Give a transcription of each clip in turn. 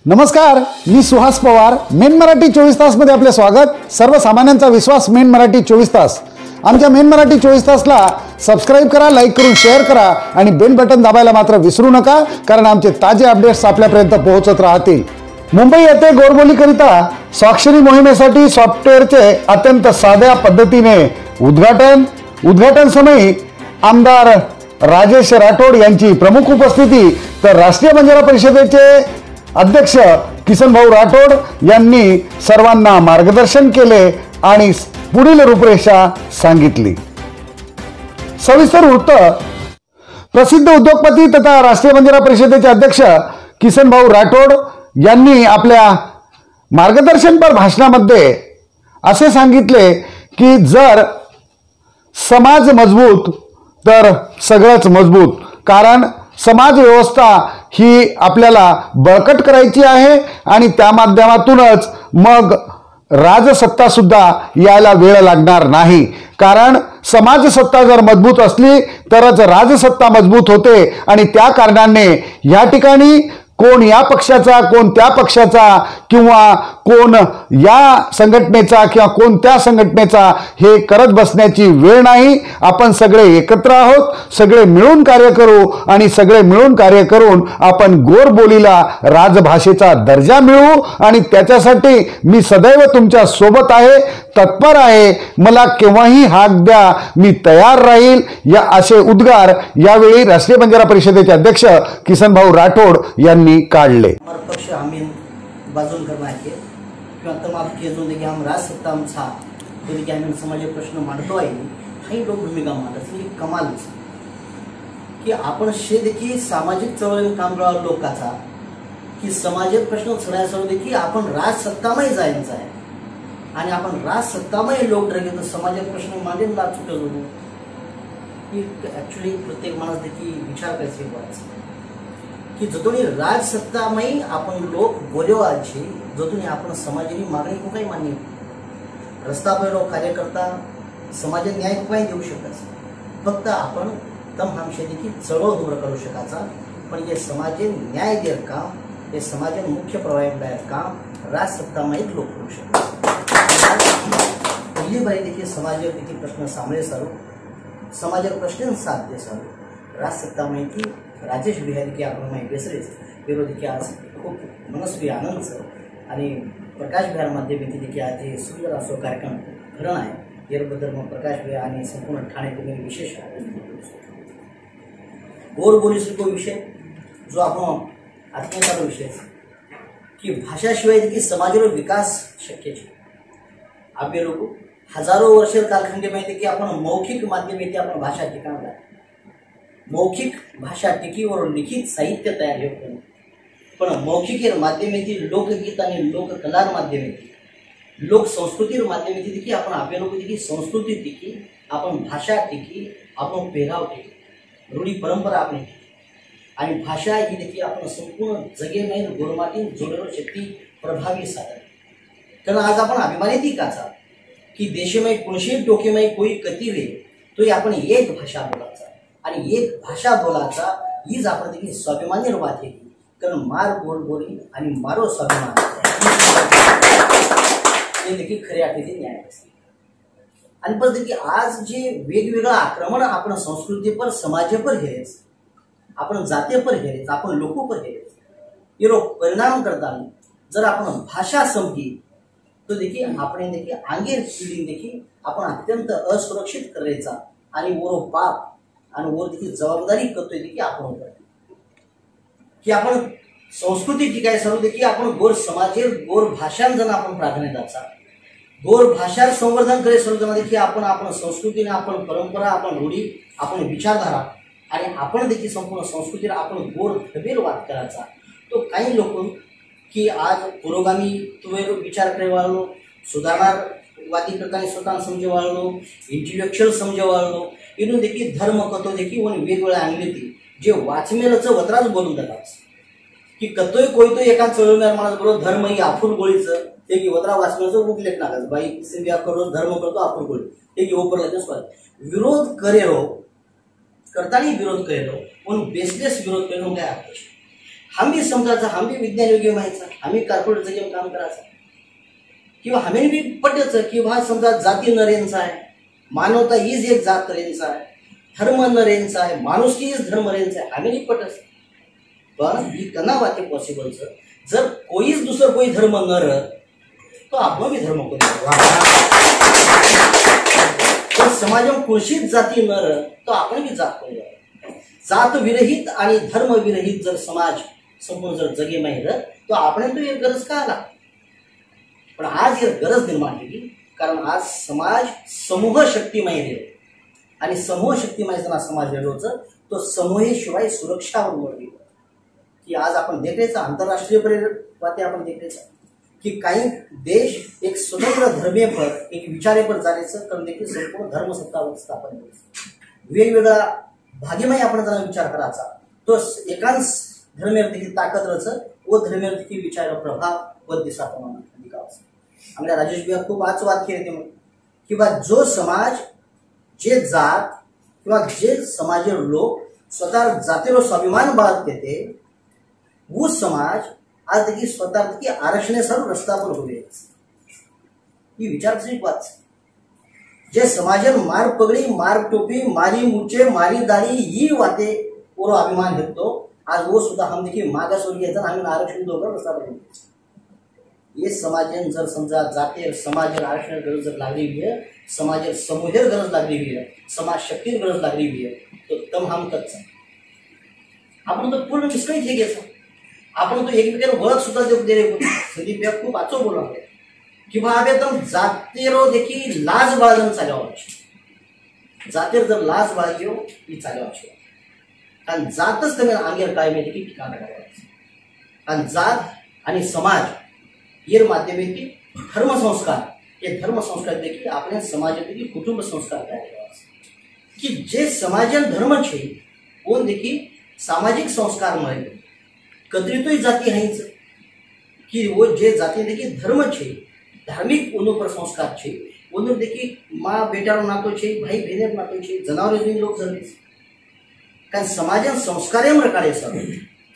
नमस्कार, मी सुहास पवार. मेन मराठी 24 तासमध्ये आपले स्वागत. सर्वसामान्यांचा विश्वास मेन मराठी 24 तास. आमच्या मेन मराठी 24 तासला सबस्क्राईब करा, लाईक करून शेअर करा आणि बेल बटन दाबायला मात्र विसरू नका, कारण आमचे ताजे अपडेट्स आपल्यापर्यंत पोहोचत राहतील. मुंबई येथे गोरबोलीकरिता स्वाक्षरी मोहिमेसाठी सॉफ्टवेअरचे अत्यंत साध्या पद्धतीने उद्घाटन समयी आमदार राजेश राठोड यांची प्रमुख उपस्थिती, तर राष्ट्रीय बंजारा परिषदेचे अध्यक्ष किसन भाऊ राठोड यांनी सर्वांना मार्गदर्शन केले आणि पुढील रूपरेषा सांगितली. सविस्तर वृत्त. प्रसिद्ध उद्योगपती तथा राष्ट्रीय बंजारा परिषदेचे अध्यक्ष किसन भाऊ राठोड यांनी आपल्या मार्गदर्शनपर भाषणामध्ये असे सांगितले की जर समाज मजबूत तर सगळंच मजबूत. कारण समाज व्यवस्था ही आपल्याला बळकट करायची आहे आणि त्या माध्यमातूनच मग राजसत्ता सुद्धा यायला वेळ लागणार नाही. कारण समाजसत्ता जर मजबूत असली तरच राजसत्ता मजबूत होते आणि त्या कारणाने या ठिकाणी कोण या पक्षाचा, कोण त्या पक्षाचा, किंवा कोण या संघटनेचा किंवा कोण त्या संघटनेचा हे करत बसण्याची वेळ नाही. आपण सगळे एकत्र आहोत, सगळे मिळून कार्य करू आणि सगळे मिळून कार्य करून आपण गोरबोलीला राजभाषेचा दर्जा मिळवू आणि त्याच्यासाठी मी सदैव तुमच्या सोबत आहे, तत्पर आहे. मला केव्हाही हाक द्या, मी तयार राहील. या असे उद्गार यावेळी राष्ट्रीय बंजारा परिषदेचे अध्यक्ष किसन भाऊ राठोड यांनी काढले. पक्ष आम्ही बाजून करना है कि तमाम केसों देखिए हम राजसत्ता में था तो देखिए हम समाज प्रश्न मांडतो आहे काही लोक भूमिका मांडतात. ही कमाल की आपण शे देखील सामाजिक चळवळीत काम करणाऱ्या लोकांचा की समाजात प्रश्न सोडण्यासाठी देखील आपण राजसत्तामय जायचं आहे आणि आपण राजसत्तामय लोक ठरले तर समाजात प्रश्न मांडेल ना चुकलो की ऍक्च्युअली प्रत्येक माणूस देखील विचार करायचे की जतोनी राजसत्तामय आपण लोक बोलवाचे जतोनी आपण समाजाची मागणी को काही मान्य रस्ता पर लोक कार्यकर्ता समाजात न्याय को काही देऊ शकत. फक्त आपण तम हमशे देखील चळवळ उभं करू शकायचा. पण हे समाज न्याय देत काम, हे समाज मुख्य प्रवाह काम राजसत्तामय लोक करू शकतात. पहिली बारी देखील समाजावर देखील प्रश्न सामने सारू, समाजावर प्रश्न साध्य सारू राजसत्तामय की राजेश बिहारी की आपण माहिती बेसरेच विरोधी की आज खूप मनस्वी आनंद आणि प्रकाश बिहार माध्यमेती देखील आज हे सुंदर असो कार्यक्रम घडण आहे. याबद्दल मग प्रकाश बिहार आणि संपूर्ण ठाणे तुम्ही विशेष गोरबोलीचा विषय जो आपण आत्मीयता विषय की भाषाशिवाय देखील समाजावर विकास शक्य आहे. आपले लोक हजारो वर्ष कालखंडीमध्ये की आपण मौखिक माध्यमेती आपण भाषा ठिकाणला मौखिक भाषा टिकीवर लिखित साहित्य तयार होते. पण मौखिक माध्यमेतील लोकगीत आणि लोककला माध्यमेतील लोक संस्कृती माध्यमेतील देखील आपण आपल्या लोक देखील संस्कृती टिकी, आपण भाषा टिकी, आपण पेहराव टिकी, रूढी परंपरा आपण आणि भाषा ही देखील आपण संपूर्ण जगेमय गोरमाटी जोडण्याची शक्ती प्रभावी साधन. कारण आज आपण अभिमानित काचा की देशमय कोणशी डोकेमय कोई कती वे तो आपण एक भाषा बोलायचा आणि एक भाषा बोलायचा हीच आपण देखील स्वाभिमानी रूपात आहे. कारण मार बोली आणि मारो स्वाभिमान हे देखील खऱ्या अर्थाने न्याय असते. आणि पण देखील आज जे वेगवेगळं आक्रमण आपण संस्कृतीपर समाजापर हेरेच, आपण जातीपर हेरेच, आपण लोकोपर हेरेच हे परिणाम करताना जर आपण भाषा समजी तो देखील आपण देखील आंगीर पिढी देखील आपण अत्यंत असुरक्षित करायचा आणि वो पाप आणि वर देखील जबाबदारी करतोय देखील आपण होतो की आपण संस्कृती टिकाय सर्व देखील आपण गोर समाजे गोर भाषांना आपण प्राधान्य द्यायचा. गोर भाषा संवर्धन करे सर्व देखील आपण संस्कृतीने आपण परंपरा आपण रूढी आपण विचारधारा आणि आपण देखील संपूर्ण संस्कृतीला आपण गोर खबीर वाद करायचा. तो काही लोक की आज पुरोगामी तुवेर विचार करे वाळलो, सुधारणावादी करताना स्वतः समजे वाळलो, इंटेलेक्चुअल समजे वाळलो इनून देखील धर्म कतो देखील वन वेगवेगळ्या आणली ती जे वाचमेलचं वत्राच बोलून जातात की कतोय कोयतो एका चळवणार माणूस बरोबर धर्म ही आफूर गोळीचं ते की वत्रा वाचमेलचं उगलेट नागाच बाई सिंध्या करो धर्म करतो आफूर गोळी ते की ओपरला स्वाद विरोध करेरो करताना विरोध करेरो पण बेसलेस विरोध करेरो काय आम्ही समजायचं, आम्ही विज्ञान योग्य व्हायचं, आम्ही कॉर्पोरेटचं घेऊन काम करायचं, किंवा आम्ही बी पटायचं की बा समजा जाती नरेंचा आहे, मानवता हीच एक जात रेंचा आहे, धर्म नरेंचा आहे, माणुसकी हीच धर्म रेंचा आहे, आम्ही पटत. पण ही कना वाटे पॉसिबलचं जर कोईच दुसरं कोई धर्म न रह तो आपण बी धर्म करू. तर समाजात कोणशीच जाती न रह तो आपण बी जात करू. जात विरहित आणि धर्म विरहित जर समाज संपूर्ण जर जगे माहीत तो आपण तो एक गरज का आला. पण आज एक गरज निर्माण केली, कारण आज समाज समूह शक्तिमय रेलो आणि समूह शक्तिमय असताना समाज रेलोच तो समूहाशिवाय सुरक्षावर मोडली. की आज आपण देखरेच आंतरराष्ट्रीय परिवार आपण देखरेच की काही देश एक स्वतंत्र धर्मीय पर एक विचारे पर जाण्याचं कारण देखील संपूर्ण धर्मसत्ता स्थापन वेगवेगळा भागीमय आपण जरा विचार करायचा तो एकाच धर्मीय देखील ताकद रच व धर्मीय देखील विचार प्रभाव व दिशा अधिकावाचा. आमच्या राजेश बिया खूप आज वाद केले ते किंवा जो समाज जे जात किंवा जे समाजीय लोक स्वतः जातीवर स्वाभिमान बाळगते ते वो समाज आज देखील स्वतः की आरक्षणासह रस्ता पर उभे ही विचारची बात. जे समाजन मार पगडी मार टोपी मारी मुचे मारी दाढी ही वाते और अभिमान घेतो आज वो सुद्धा हम देखील मागासवर्गीय आहेत आम्ही आरक्षण दोघं रस्ता पर ये समाजन जर समजा जाते समाज आरक्षण गरज जर लागली हुई है, समाज समूहेर गरज लागली हुई है, समाज शक्तीर गरज लागली हुई है, तो तम हम कच्चा आपण तो पूर्ण विस्कळीत हे घ्यायचं. आपण तो एकमेकांना ओळख सुद्धा दे संदीप या खूप आचो बोलला किंवा आबे तम जातेरो देखील लाज बाळगून चालवायची. जातेर जर लाज बाळगियो ती चालवायची कारण जातच तुम्ही अंगेर काय माहिती की ठिकाण करायचं. कारण जात आणि समाज ये माध्यमेतील धर्मसंस्कार हे धर्मसंस्कार देखील आपल्या समाजातील कुटुंब संस्कार तयार करायचे की जे समाजन धर्म छे कोण देखील सामाजिक संस्कार मिळेल कदरीतोय जाती हाईच की वो जे जाती देखील धर्म छे धार्मिक उन्हों पर संस्कार छे उन्हों देखिए माँ बेटारो नातो छे भाई बहनेर नातो छे जनावर लोक जगले कारण समाजन संस्कारे प्रकारे सब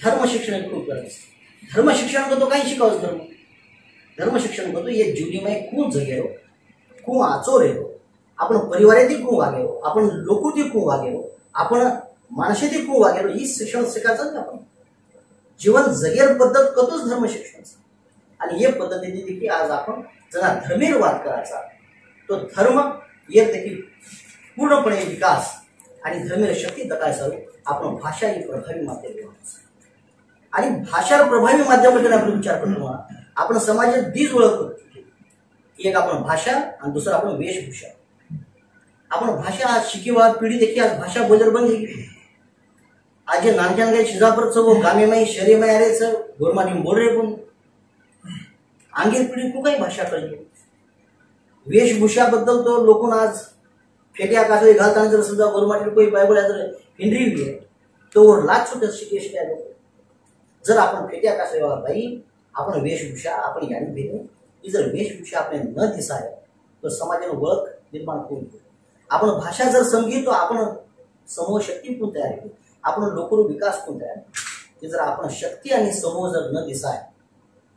धर्म शिक्षण खूप गरज. धर्म शिक्षण को तो काही शिकावच धर्म शिक्षण को तो ये जीवनीमय खूप जगेरो खूप आचो रेलो आपण परिवारातील खूप वागेरो आपण लोकोतील खूप वागेरो आपण माणसातील खूप वागेरो ही शिक्षण शिकायचं नाही. आपण जीवन जगेर पद्धत कतोच धर्म शिक्षण आणि ये पद्धतीने देखील आज आपण जरा धर्मीर वाद करायचा तो धर्म ये देखील पूर्णपणे विकास आणि धर्मीय शक्ती दकायसाठी आपण भाषा ही प्रभावी माध्यम आणि भाषा प्रभावी माध्यमातून आपण विचार करतो. आपण समाजात दीज ओळखतो एक आपण भाषा आणि दुसरं आपण वेशभूषा. आपण भाषा आज शिकीवा पिढी देखील आज भाषा बोलर बंद गेली. आज जे नानक्यान शिजापूरचं वो गामेमाई शहरीमाई आरेचं गोरमाटी बोल रे पण आंगीर पिढी खूप काही भाषा कळली. वेशभूषाबद्दल तो लोकून आज फेट्या कासळे घालताना जर समजा गोरमाटी कोई बायबल जर हिंद्री आहे तो लाच सुद्धा शिकाय लोक जर आपण फेट्या कासळे बाई आपण वेशभूषा आपण यानी भेटू ही जर वेशभूषा आपल्या न दिसाय तो समाजाने ओळख निर्माण करून आपण भाषा जर समजी तो आपण समूह शक्ती पण तयार करू आपण लोकरू विकास पण तयार ते जर आपण शक्ती आणि समूह जर न दिसाय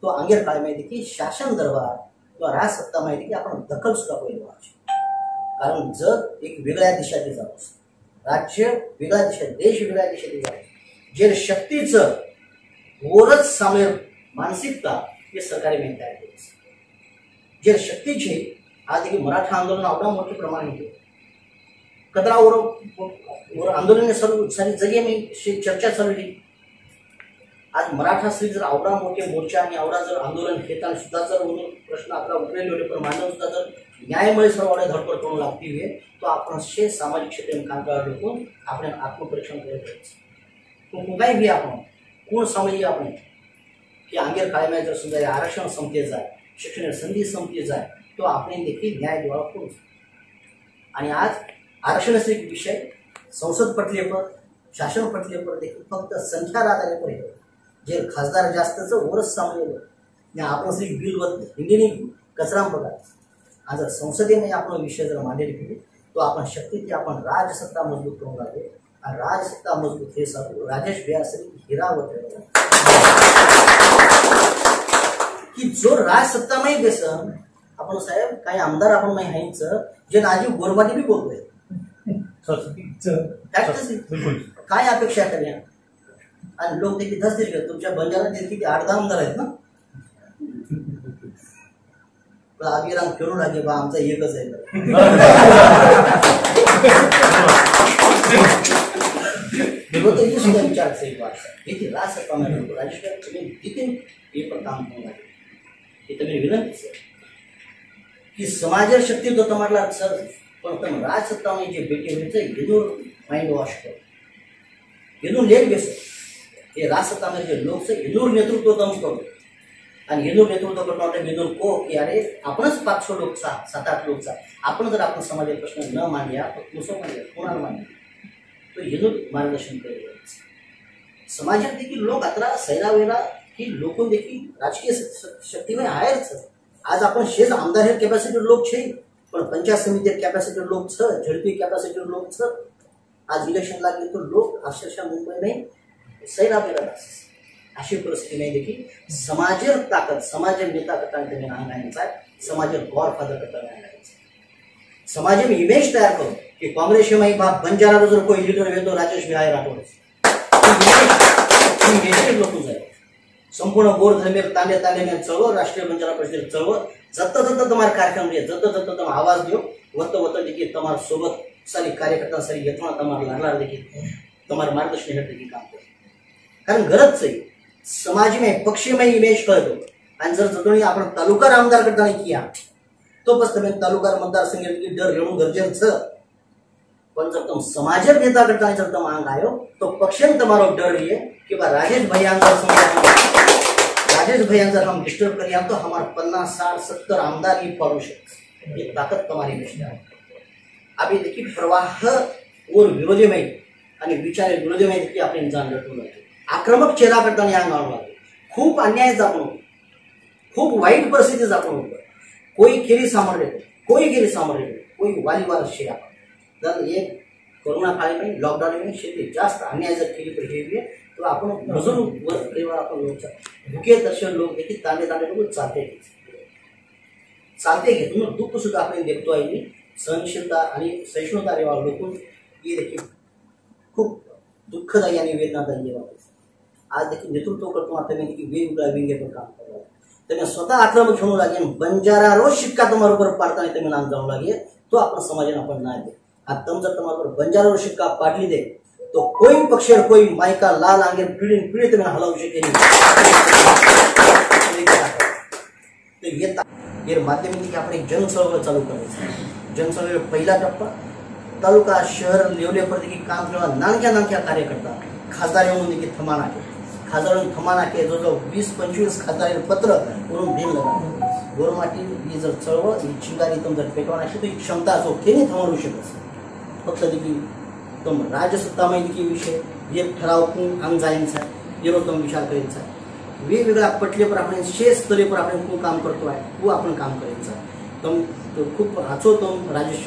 तो अंगेर काळ माहिती की शासन दरबार किंवा राजसत्ता माहिती की आपण दखल सुद्धा पहिली व्हायची. कारण जग एक वेगळ्या दिशेने जावं राज्य वेगळ्या दिशेत देश वेगळ्या दिशेने जावं जे शक्तीचं वरच सामील मानसिकता हे सरकारी माहिती तयार केली. जे शक्तीचे आज देखील मराठा आंदोलन आवडा मोठे प्रमाण होते कदरावर आंदोलन सर्व सारी जगे में चर्चा चालली. आज मराठा स्त्री जर आवडा मोठे मोर्चा आणि आवडा जर आंदोलन घेताना सुद्धा जर प्रश्न आपला उठलेले होते पण मानव सुद्धा जर न्यायमय सर्व आवडे धडपड करून लागती हुए तो आपण शे सामाजिक क्षेत्र में काम करावे लोक आपण आत्मपरीक्षण करत तो काही भी आपण कोण समजली आपण की अंगेर कायम्या जर समजा आरक्षण संपते जाय शिक्षण संधी संपते जाय तो आपण देखील न्याय द्वारा करू. आणि आज आरक्षणाचा एक विषय संसद पटलेपर शासन पटलेपर देखील फक्त संख्या आधारे पर जे खासदार जास्तचं वरच सामने आपण श्री बिलबद्ध हिंदीने कचरा बघा. आज संसदेने आपण विषय जर मांडले केले तो आपण शक्ती ते आपण राजसत्ता मजबूत करून लागले आणि राजसत्ता मजबूत हे सर्व राजेश बिहार हिरावत जो राज सत्तामय बेसन आपण साहेब काही आमदार आपण नाही हायचं जे नाजी गोरबाटी बी बोलतोय काय अपेक्षा करूया आणि लोक देखील धसतील का तुमच्या बंजारा किती 8-10 आमदार आहेत ना आदिराम फिरू लागे बा आमचा एकच आहे सुद्धा विचारायचं एक वाट येथे राज सत्तामय राजकीय तुम्ही किती हे पण काम करू लागेल हे तुम्ही विनंती की समाज शक्ती तो तुम्हाला सर पण તમે રાજ સત્તામાં જે બેટી હોય છે એનું માઇન્ડ વોશ કરો એનું લેટ બેસો એ રાજ સત્તામાં જે લોક છે એનું નેતૃત્વ તમે કરો आणि એનું નેતૃત્વ કરતા માટે એનું કહો કે અરે આપણને 500 लोक 7-8 लोक आपण जर आपण समाजाचे प्रश्न न मांडल्या तर कसं मांडल्या कोणाला मांडल्या तो એનું मार्गदर्शन करेल समाजात देखील लोक आता सैरावेरा ही लोक देखील राजकीय शक्तीमध्ये आहेच आज आपण शेज आमदार हे कॅपॅसिटी लोक છે पण पंचायत समिती कॅपॅसिटी लोक छ झडपी कॅपॅसिटी लोक छ आज इलेक्शन लागले तो लोक अक्षरशः मुंबईने सैरावेरा अशी परिस्थिती नाही देखील समाजेर ताकद समाज नेता करता त्यांनी आणायचा समाजेर गॉडफादर करता आणायचा समाज में इमेज तैयार करो कि कांग्रेस में बाप बंजारा जर कोई लीडर है तो राजेश भाई राठौड़ लोक जाए संपूर्ण गोर धर्मेर तांडे तांडे में चलो राष्ट्रीय बंजारा परिषद चलो जत जत तुम्हारा कार्यक्रम दिए जत जत तुम आवाज दो वत वत देखिए तुम्हारा सोबत सारी कार्यकर्ता सारी यत्न तुम्हारा लागला देखिए तुम्हारा मार्गदर्शन हेठ देखिए काम करो कारण गरज से समाज में पक्षीमय इमेज कर दो आणि जर जतोणी आपण तालुका आमदार करता नहीं किया तो बस तुम्हें तालुका मतदारसंघ की डर घेऊन गरजेचं पण जर तुम समाज नेता करता जर तुम आंग आयो तो पक्षन तुम्हारो डर रही है कि राजेश भैया हम डिस्टर्ब करिए तो हमारे 50, 60, 70 आमदार ही पाड़ू शकते ये ताकत तुम्हारी में है अभी देखिए प्रवाह और विरोधीमय आणि विचार विरोधीमय देखिए आपण जाण लटवून आक्रमक चेहरा करता अंग आणू लागले खूप अन्याय जापण खूप वाईट परिस्थिती जापण कोई केली सामोरे कोई वालीवार शेरा जर एक कोरोना काळी में लॉकडाउन में शेती जास्त अन्याय जर केली पाहिजे तो आपण मजूर वर्ग परिवार आपण लोक भुके दर्शन लोक देखील तांडे लोक चालते घेत मग दुःख सुद्धा आपण देखतो आहे सहनशीलता आणि सहिष्णुता रेवा लोक हे देखील खूप दुःखदायी आणि वेदनादायी आज देखील नेतृत्व करतो आता मी देखील वेगवेगळ्या विंगेवर काम करतो त्यांनी स्वतः आक्रमक घेऊन लागे बंजारा रोज शिक्का तुम्हारोबर पाडताना तुम्ही नाम जाऊ लागे तो आपण समाजाने आपण नाही दे आज तुम जर तुम्हारोबर बंजारा रोज शिक्का पाडली दे तो कोई पक्षेर कोई मायका लाल आंगे पीढ़ी तुम्हें हलावू शके नहीं तो ये माध्यमिक आपण एक जनचळवळ चालू करायचं जनचळवळ पहिला टप्पा तालुका शहर लेवलेपर देखील काम केव्हा नानक्या कार्यकर्ता खासदार येऊन देखील थमा नाके खासदार थमा नाके जो 20-25 खासदार पत्र करून देण लगा गोरमाटी ही जर चळवळ ही चिंगारी तुम जर पेटवा नाशी तो क्षमता जो केली थांबवू शकत फक्त देखील तुम राजसत्तामय देखील विषय जे ठराव करून अंग जायचा येरो तुम विचार करायचा वेगवेगळ्या पटलेपर आपण शेष स्तरेपर आपण खूप काम करतो आहे वो आपण काम करायचं तुम खूप हाचो तुम राजेश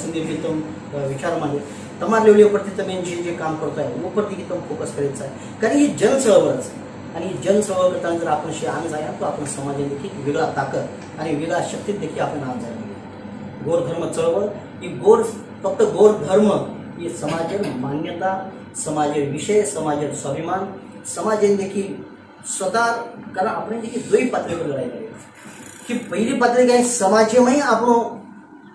संदीप तुम विचार मांडे तमाम लेवलेवरती तुम्ही जे काम करतो आहे वरती तुम फोकस करायचं आहे कारण ही जनचळवळच आणि जनचळवळ करताना जर आपण शे अंग जाया तो आपण समाजात देखील वेगळा ताकद आणि वेगळा शक्तीत देखील आपण अंग जायला गोर धर्म चळवळ ही गोर फक्त गोर धर्म ही समाज मान्यता समाज विषय समाज स्वाभिमान समाज देखील स्वतः कारण आपण देखील दोई पातळीवर लढाई करायची की पहिली पातळी काय समाजमय आपण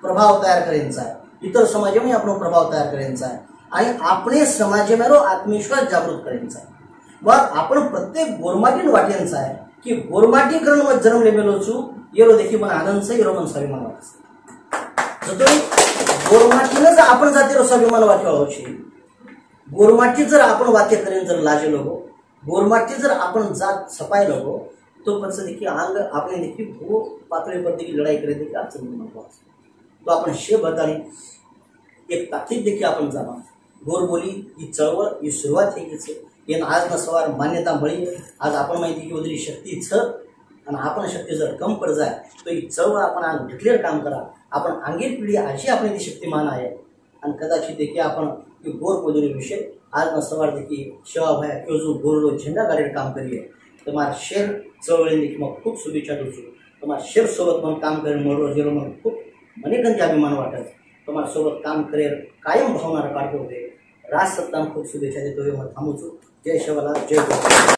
प्रभाव तयार करायचा आहे इतर समाजमय आपण प्रभाव तयार करायचा आहे आणि आपण समाजमेरो आत्मविश्वास जागृत करायचा आहे मग आपण प्रत्येक गोरमाटीन वाट्यांचा आहे की गोरमाटीकरण मध्ये जन्मले मेलो छु येरो देखील मन आनंद से येरो मन स्वाभिमान वाटस जतोय गोरमाटीनं जर आपण जातीवर स्वाभिमान वाटवावची गोरमाटी जर आपण वाक्य करेन जर लाजे लोगो गोरमाटी जर आपण जात सपायलो हो तो पण देखील अंग आपण देखील वो पातळीवर देखील लढाई करे देखील अडचण निर्माण तो आपण शे बदली एक ताकीद देखील आपण जाणा गोर बोली ही चळवळ ही सुरुवात आहे की आज न सवार मान्यता बळी आज आपण माहिती की उदरी शक्ती छ आणि आपण शक्ती जर कम पड जाय तो ही चळवळ आपण आज डिक्लेअर काम करा आपण अंगीर पिढी अशी आपण ती शक्तिमान आहे आणि कदाचित देखील आपण गोर बोली विषय आज न सवार देखील शेवा भाया किंवा जो गोरलो झेंडा गाडीवर काम करिए તમારા શેર ચળવળીની ખૂબ શુભેચ્છા દઉં છું. તમારા શેર સોબત પણ કામ કરીને મોટો જેલો મને ખૂબ મને ગંજ અભિમાન વાટે છે. તમારા સોબત કામ કરે કાયમ ભાવના કાઢતો હોય. રાજ સત્તામાં ખૂબ શુભેચ્છા દેતો હોય. હું થામું છું. જય શિવલાલ, જય ગોપાલ.